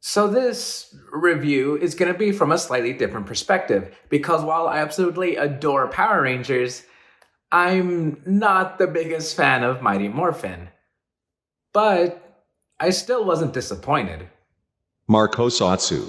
So this review is going to be from a slightly different perspective because while I absolutely adore Power Rangers, I'm not the biggest fan of Mighty Morphin. But I still wasn't disappointed. Marcosatsu.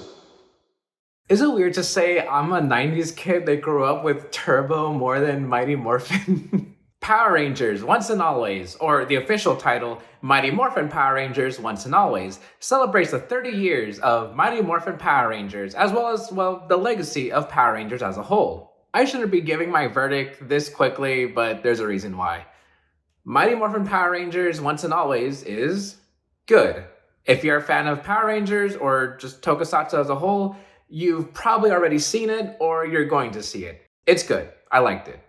Is it weird to say I'm a 90s kid that grew up with Turbo more than Mighty Morphin? Power Rangers Once and Always, or the official title, Mighty Morphin Power Rangers Once and Always, celebrates the 30 years of Mighty Morphin Power Rangers, as well as, the legacy of Power Rangers as a whole. I shouldn't be giving my verdict this quickly, but there's a reason why. Mighty Morphin Power Rangers Once and Always is good. If you're a fan of Power Rangers or just Tokusatsu as a whole, you've probably already seen it or you're going to see it. It's good. I liked it.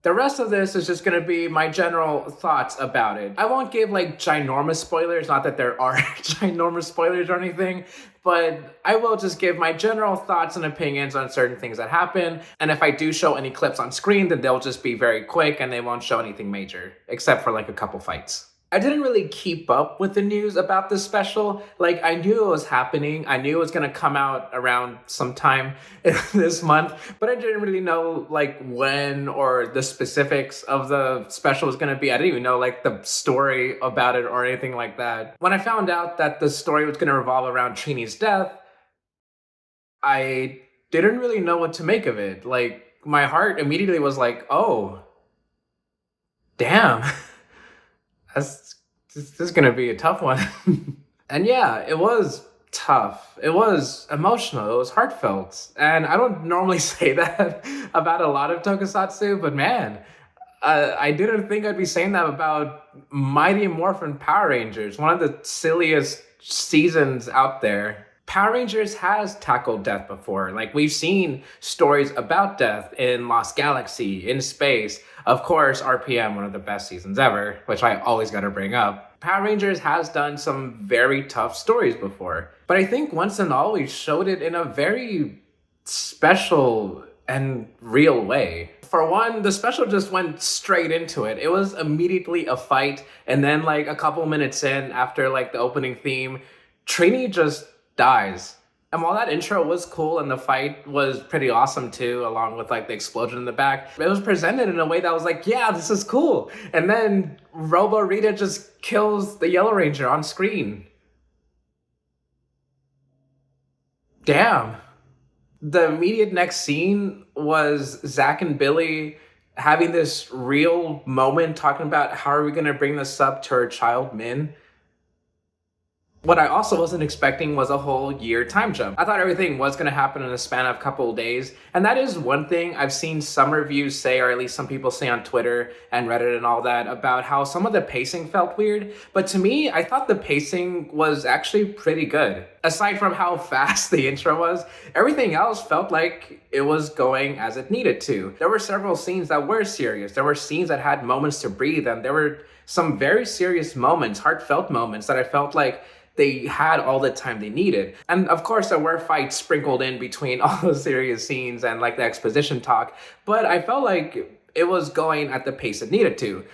The rest of this is just going to be my general thoughts about it. I won't give ginormous spoilers, not that there are ginormous spoilers or anything, but I will just give my general thoughts and opinions on certain things that happen. And if I do show any clips on screen, then they'll just be very quick and they won't show anything major, except for a couple fights. I didn't really keep up with the news about this special. I knew it was happening. I knew it was going to come out around sometime this month, but I didn't really know when or the specifics of the special was going to be. I didn't even know the story about it or anything like that. When I found out that the story was going to revolve around Trini's death, I didn't really know what to make of it. My heart immediately was oh, damn. This is going to be a tough one. And yeah, it was tough. It was emotional. It was heartfelt. And I don't normally say that about a lot of tokusatsu, but man, I didn't think I'd be saying that about Mighty Morphin Power Rangers, one of the silliest seasons out there. Power Rangers has tackled death before. We've seen stories about death in Lost Galaxy, in space. Of course, RPM, one of the best seasons ever, which I always gotta bring up. Power Rangers has done some very tough stories before. But I think Once and Always showed it in a very special and real way. For one, the special just went straight into it. It was immediately a fight, and then a couple minutes in, after the opening theme, Trini just dies. And while that intro was cool and the fight was pretty awesome too, along with the explosion in the back, it was presented in a way that was yeah, this is cool. And then Robo Rita just kills the Yellow Ranger on screen. Damn. The immediate next scene was Zach and Billy having this real moment talking about how are we going to bring this up to our child Min. What I also wasn't expecting was a whole year time jump. I thought everything was going to happen in a span of a couple of days. And that is one thing I've seen some reviews say, or at least some people say on Twitter and Reddit and all that, about how some of the pacing felt weird. But to me, I thought the pacing was actually pretty good. Aside from how fast the intro was, everything else felt like it was going as it needed to. There were several scenes that were serious. There were scenes that had moments to breathe, and there were some very serious moments, heartfelt moments that I felt like they had all the time they needed. And of course, there were fights sprinkled in between all those serious scenes and the exposition talk, but I felt like it was going at the pace it needed to,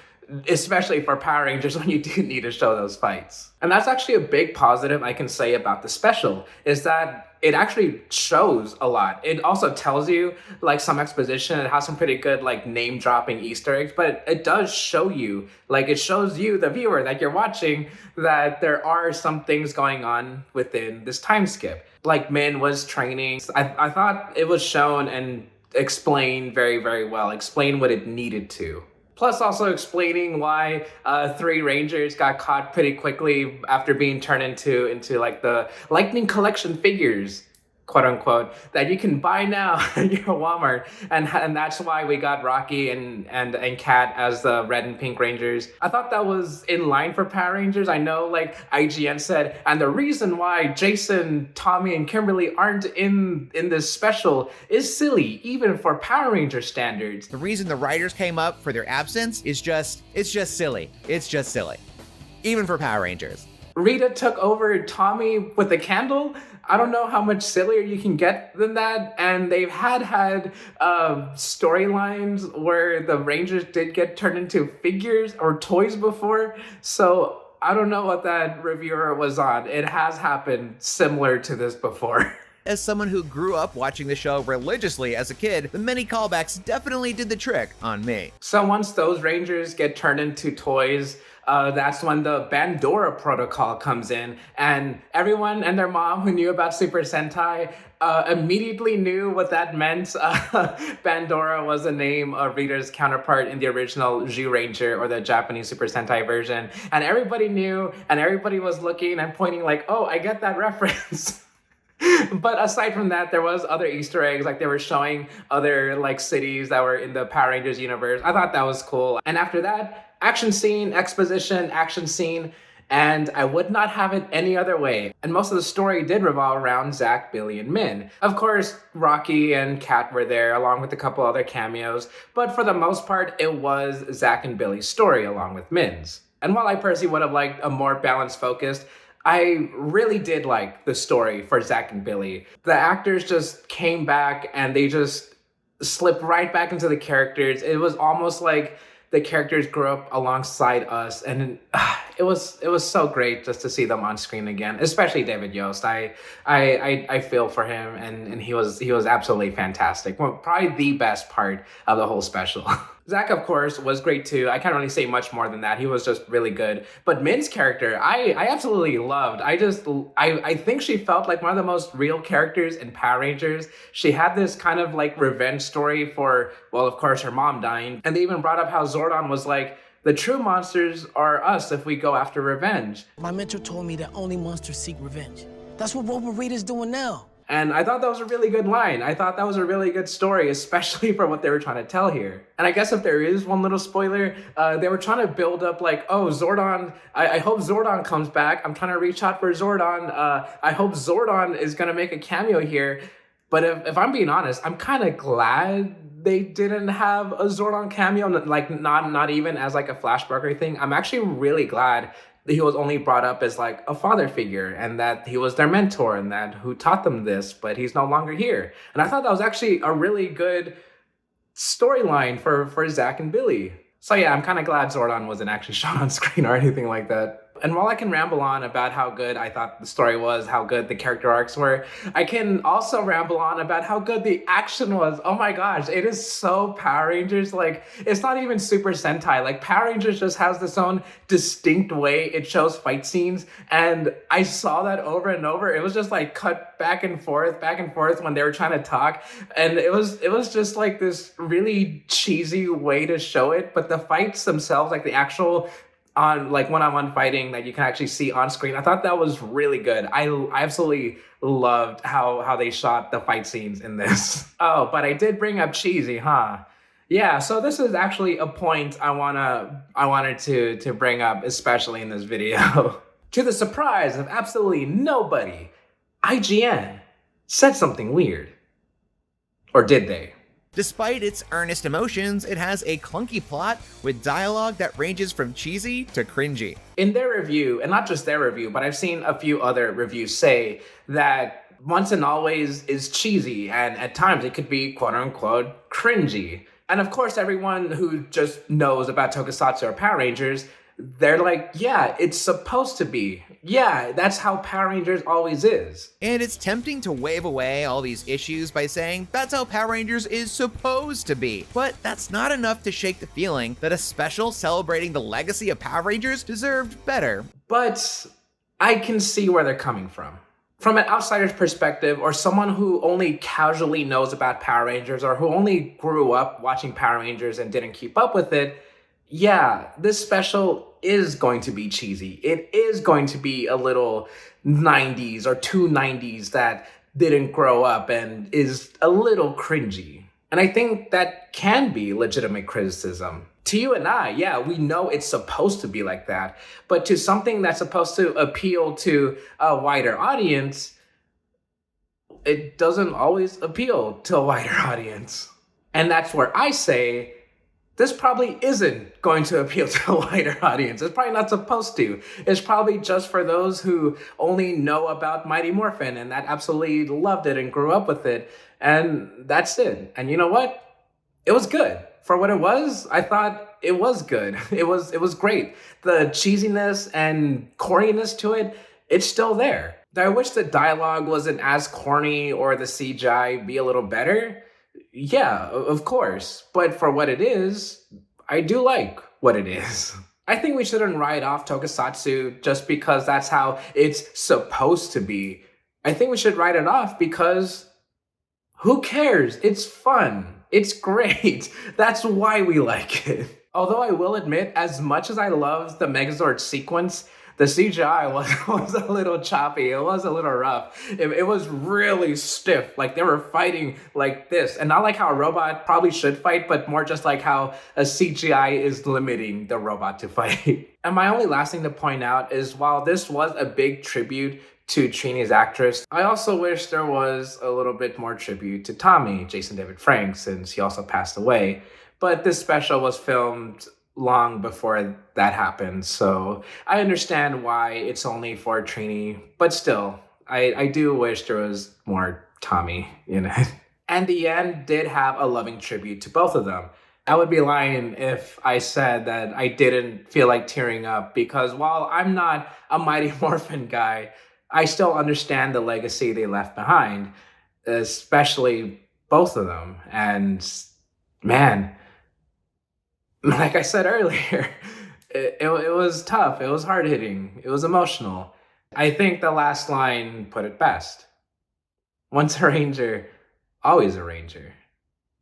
especially for Power Rangers when you do need to show those fights. And that's actually a big positive I can say about the special, is that it actually shows a lot. It also tells you some exposition. It has some pretty good name dropping Easter eggs, but it does show you, it shows you, the viewer that you're watching, that there are some things going on within this time skip. Min was training. I thought it was shown and explained very, very well, explained what it needed to. Plus also explaining why 3 Rangers got caught pretty quickly after being turned into the Lightning Collection figures, quote unquote, that you can buy now at your Walmart. And that's why we got Rocky and Kat as the red and pink Rangers. I thought that was in line for Power Rangers. I know IGN said, and the reason why Jason, Tommy, and Kimberly aren't in this special is silly, even for Power Ranger standards. The reason the writers came up for their absence is it's just silly. It's just silly. Even for Power Rangers. Rita took over Tommy with a candle. I don't know how much sillier you can get than that. And they've had storylines where the Rangers did get turned into figures or toys before. So I don't know what that reviewer was on. It has happened similar to this before. As someone who grew up watching the show religiously as a kid, the many callbacks definitely did the trick on me. So once those Rangers get turned into toys, that's when the Bandora protocol comes in, and everyone and their mom who knew about Super Sentai immediately knew what that meant. Bandora was the name of Rita's counterpart in the original Ranger, or the Japanese Super Sentai version, and everybody knew, and everybody was looking and pointing like, oh, I get that reference. But aside from that, there was other Easter eggs, like they were showing other like cities that were in the Power Rangers universe. I thought that was cool. And after that, action scene, exposition, action scene, and I would not have it any other way. And most of the story did revolve around Zack, Billy, and Min. Of course, Rocky and Kat were there, along with a couple other cameos, but for the most part, it was Zack and Billy's story along with Min's. And while I personally would have liked a more balanced focus, I really did like the story for Zack and Billy. The actors just came back and they just slipped right back into the characters. It was almost like the characters grew up alongside us, and it was so great just to see them on screen again, especially David Yost. I feel for him, and he was absolutely fantastic. Well, probably the best part of the whole special. Zack, of course, was great too. I can't really say much more than that. He was just really good. But Min's character, I absolutely loved. I think she felt like one of the most real characters in Power Rangers. She had this kind of like revenge story for, well, of course, her mom dying. And they even brought up how Zordon was like, the true monsters are us if we go after revenge. My mentor told me that only monsters seek revenge. That's what Robo Rita's doing now. And I thought that was a really good line. I thought that was a really good story, especially for what they were trying to tell here. And I guess if there is one little spoiler, they were trying to build up like, oh, Zordon, I hope Zordon comes back. I'm trying to reach out for Zordon. I hope Zordon is going to make a cameo here. But if I'm being honest, I'm kind of glad they didn't have a Zordon cameo, like not even as like a flashback or anything. I'm actually really glad that he was only brought up as like a father figure, and that he was their mentor, and that who taught them this, but he's no longer here. And I thought that was actually a really good storyline for Zack and Billy. So yeah, I'm kind of glad Zordon wasn't actually shown on screen or anything like that. And while I can ramble on about how good I thought the story was, how good the character arcs were, I can also ramble on about how good the action was. Oh my gosh, it is so Power Rangers. Like, it's not even Super Sentai. Like, Power Rangers just has this own distinct way it shows fight scenes. And I saw that over and over. It was just like cut back and forth when they were trying to talk. And it was just like this really cheesy way to show it. But the fights themselves, like the actual on like one-on-one fighting that you can actually see on screen, I thought that was really good. I absolutely loved how they shot the fight scenes in this. Oh, but I did bring up cheesy, huh? Yeah, so this is actually a point I wanted to bring up, especially in this video. To the surprise of absolutely nobody, IGN said something weird. Or did they? Despite its earnest emotions, it has a clunky plot with dialogue that ranges from cheesy to cringy. In their review, and not just their review, but I've seen a few other reviews say that Once and Always is cheesy, and at times it could be quote-unquote cringy. And of course, everyone who just knows about Tokusatsu or Power Rangers, they're like, yeah, it's supposed to be. Yeah, that's how Power Rangers always is. And it's tempting to wave away all these issues by saying that's how Power Rangers is supposed to be. But that's not enough to shake the feeling that a special celebrating the legacy of Power Rangers deserved better. But I can see where they're coming from. From an outsider's perspective, or someone who only casually knows about Power Rangers, or who only grew up watching Power Rangers and didn't keep up with it, yeah, this special is going to be cheesy. It is going to be a little 90s or too 90s that didn't grow up and is a little cringy. And I think that can be legitimate criticism. To you and I, yeah, we know it's supposed to be like that. But to something that's supposed to appeal to a wider audience, it doesn't always appeal to a wider audience. And that's where I say, this probably isn't going to appeal to a wider audience. It's probably not supposed to. It's probably just for those who only know about Mighty Morphin and that absolutely loved it and grew up with it. And that's it. And you know what? It was good. for what it was, I thought it was good. It was great. The cheesiness and corniness to it, it's still there. I wish the dialogue wasn't as corny or the CGI be a little better. Yeah, of course. But for what it is, I do like what it is. I think we shouldn't write off Tokusatsu just because that's how it's supposed to be. I think we should write it off because who cares? It's fun. It's great. That's why we like it. Although I will admit, as much as I love the Megazord sequence, the CGI was a little choppy. It was a little rough. It was really stiff. Like they were fighting like this. And not like how a robot probably should fight, but more just like how a CGI is limiting the robot to fight. And my only last thing to point out is while this was a big tribute to Trini's actress, I also wish there was a little bit more tribute to Tommy, Jason David Frank, since he also passed away. But this special was filmed long before that happened, so I understand why it's only for Trini, but still, I do wish there was more Tommy in it. And the end did have a loving tribute to both of them. I would be lying if I said that I didn't feel like tearing up, because while I'm not a Mighty Morphin guy, I still understand the legacy they left behind, especially both of them. And man, like I said earlier, it was tough. It was hard hitting. It was emotional. I think the last line put it best. Once a ranger, always a ranger.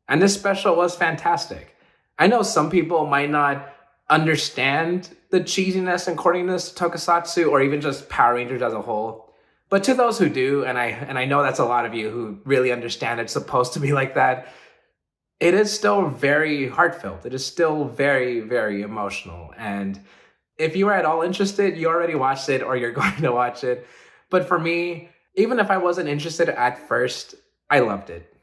And this special was fantastic. I know some people might not understand the cheesiness and corniness of Tokusatsu or even just Power Rangers as a whole. But to those who do, and I know that's a lot of you who really understand it's supposed to be like that, it is still very heartfelt. It is still very, very emotional. And if you are at all interested, you already watched it or you're going to watch it. But for me, even if I wasn't interested at first, I loved it.